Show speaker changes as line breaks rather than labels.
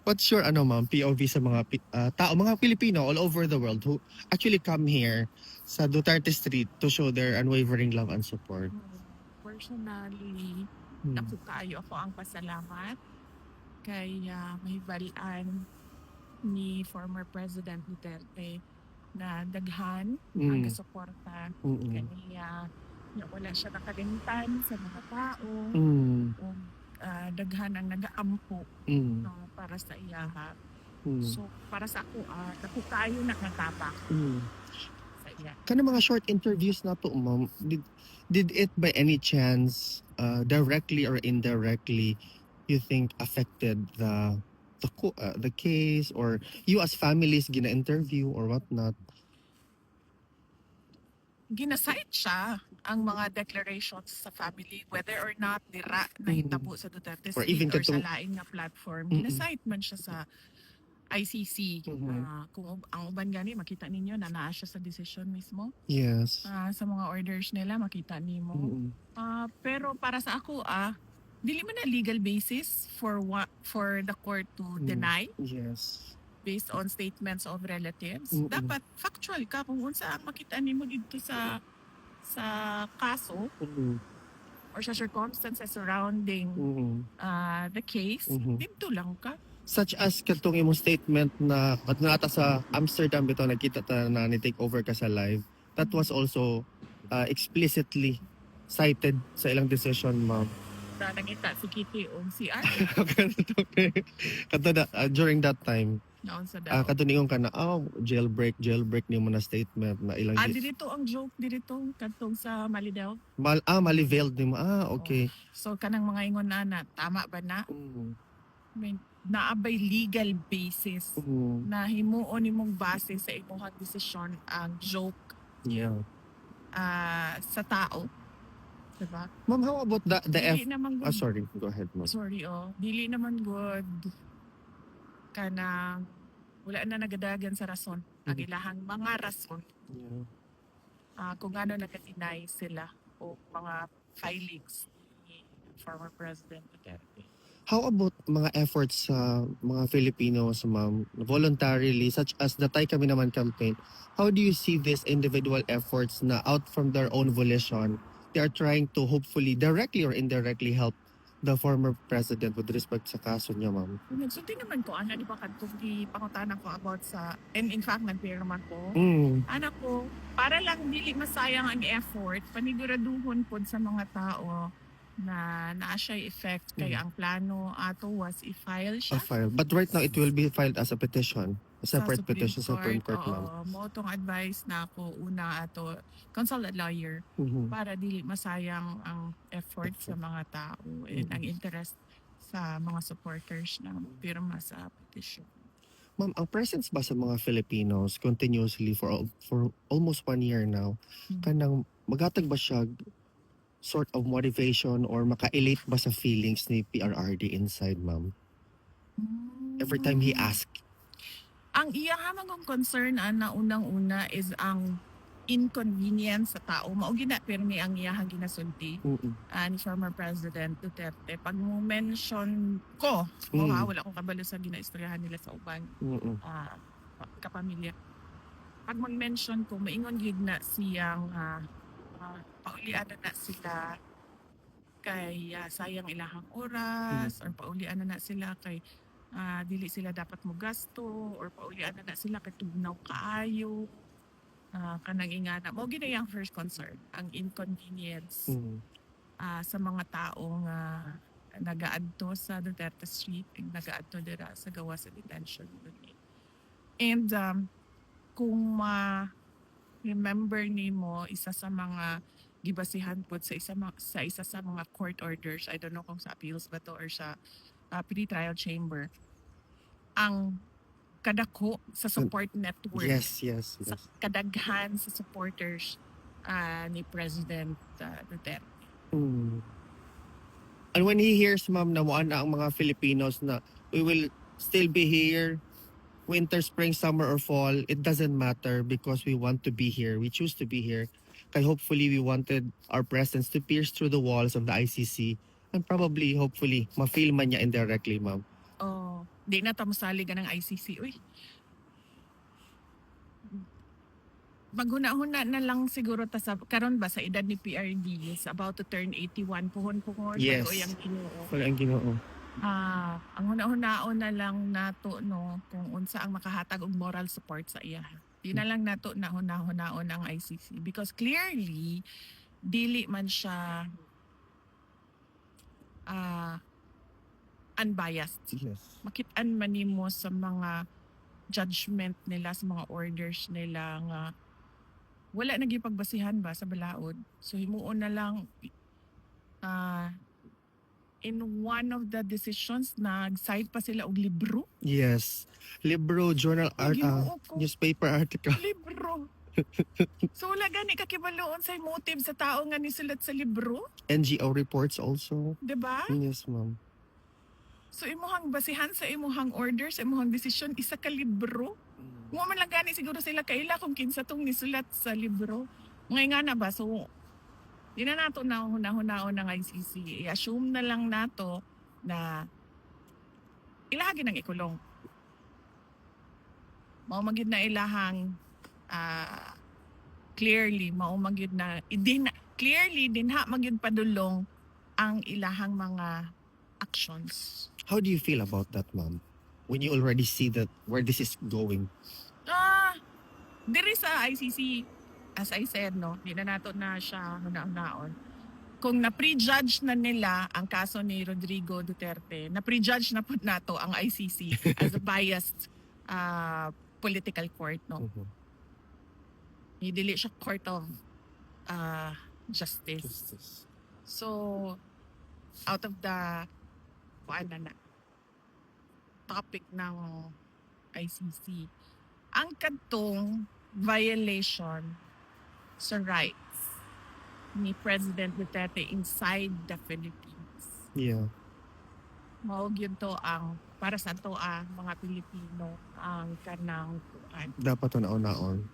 What's your ma'am, POV sa mga tao, mga Pilipino all over the world who actually come here sa Duterte Street to show their unwavering love and support?
Personally,
Hmm.
dako kaayo ako ang pasalamat kay mahibalaan ni former President Duterte na daghan ang gasuporta kaniya na wala siya nakalimtan sa mga tao o daghan ang nagaampo para sa iyaha. So para sa ako, dako kaayo na natapak sa iya.
Kana mga short interviews na to, ma'am, did it by any chance, directly or indirectly, you think affected the case, or you as families gina-interview or whatnot?
Ginasite siya ang mga declarations sa family, whether or not dira nahitabo sa Duterte
Or
Street
even
or sa
katong
lain nga platform. Ginasite man siya sa ICC. Kung ang uban gani, makita ninyo na naa siya sa decision mismo.
yes.
Sa mga orders nila, makita nimo. Pero para sa ako, dili man na legal basis for the court to deny
Yes.
based on statements of relatives. Dapat factual ka kung unsa ang makita nimo dito sa kaso or sa circumstances surrounding the case. Dito lang ka.
Such as katong imong statement na nata sa Amsterdam bitaw nakita ta na ni take over ka sa live. That was also explicitly cited sa ilang decision, ma'am.
Na nangita si Kitty o si R.
During that time,
Naon sa daw.
katunigon ka na, jailbreak nimo na statement na ilang
Dito ang joke dito kadtong sa Malidao.
mali-veiled nimo. Okay.
So kanang mga ingon na tama ba na? Naabay legal basis na himuon nimong base sa imong desisyon ang joke
Yeah.
sa tao. Diba?
Ma'am, how about the
Dili naman good.
sorry, go ahead, ma'am.
Sorry, dili naman good kanang wala na nagadagan sa rason. Ang ilahang mga rason
Yeah.
kung ano nakatinay sila o mga filings ni former President Duterte.
How about mga efforts sa mga Filipinos, ma'am, voluntarily, such as the Tay Kami Naman campaign? How do you see these individual efforts na out from their own volition, they are trying to hopefully directly or indirectly help the former president with respect sa kaso niya, ma'am?
Nagsulti naman ko, di ba kadtong pangutanan ko about sa, and in fact, nag-pair naman ko. Anak ko, para lang dili masayang ang effort, paniguraduhon po sa mga tao na naa siya effect kay ang plano ato was i-file siya.
But right now, it will be filed as a petition. A separate petition sa Supreme Court, ma'am.
Mo tong advice na ako una ato consult a lawyer para dili masayang ang effort sa mga tao and ang interest sa mga supporters na pirma sa petition.
Ma'am, ang presence ba sa mga Filipinos continuously for almost 1 year now, kanang magatag ba siya sort of motivation or maka-elate ba sa feelings ni PRRD inside, ma'am? Every time he asks.
Ang iyang magong concern na unang-una is ang inconvenience sa tao. Maugi na pirmi ang iyang ginasulti ni former President Duterte. Pag mo mention ko, wala akong kabalo sa ginaistoryahan nila sa uban kapamilya. Pag mag-mention ko, maingon gid na siyang paulian na sila kay sayang ilahang oras or paulian na sila kay dili sila dapat mo gasto or paulian na sila kay tugnaw kaayo. Kanang ingana mo gid ang first concern ang inconvenience sa mga taong nagaadto sa Duterte Street ug nagaadto dira sa gawa sa detention unit. And kung remember nimo isa sa mga gibasihan po sa isa sa mga court orders, I don't know kung sa appeals ba to or sa pre-trial chamber, ang kadako sa support network.
Yes.
Sa kadaghan sa supporters ni President Duterte.
And when he hears, ma'am, na ang mga Filipinos na we will still be here, winter, spring, summer, or fall, it doesn't matter because we want to be here. We choose to be here. Kaya hopefully we wanted our presence to pierce through the walls of the ICC and probably, hopefully, ma-feel man niya indirectly, ma'am.
Di na tamusali ka ng ICC. Uy, maghuna-huna na lang siguro ta sa karon ba sa edad ni PRD is about to turn 81 puhon
Yes.
bago yang Ginoo.
Wala ang Ginoo.
Ang huna-hunaon na lang nato no kung unsa ang makahatag og moral support sa iya. Di na lang nato na huna-hunaon ang ICC because clearly dili man siya unbiased.
Yes.
Makit-an man nimo sa mga judgment nila, sa mga orders nila nga wala naging pagbasihan ba sa balaod. So himuon na lang in one of the decisions nag-cite pa sila og libro.
Yes. Libro, journal,
Ginoo ko.
newspaper article.
Libro. So wala gani kakibaloon sa motive sa tao nga nisulat sa libro,
NGO reports also.
'di ba?
Yes, ma'am.
So imuhang basihan sa imuhang orders, sa imuhang desisyon isa ka libro. Mo man lang gani siguro sila kaila kung kinsa tong nisulat sa libro. Ngay nga na ba so di na nato na hunahunahon ng ICC. I-assume na lang nato na ilahagi ng ikulong. Mao magid na ilahang clearly mao magid na clearly dinha magid padulong ang ilahang mga actions.
How do you feel about that, ma'am? When you already see that where this is going?
Diri sa ICC, as I said, no, di na nato na siya hunaon. Kung na-prejudge na nila ang kaso ni Rodrigo Duterte, na-prejudge na po nato ang ICC as a biased political court, no.
Mhm.
Dili siya court of justice.
Justice.
So, out of the topic ng ICC, ang kadtong violation sa rights ni President Duterte inside the Philippines.
Yeah.
Mao gyud to ang para sa to mga Pilipino ang kanang
Dapat naon-naon.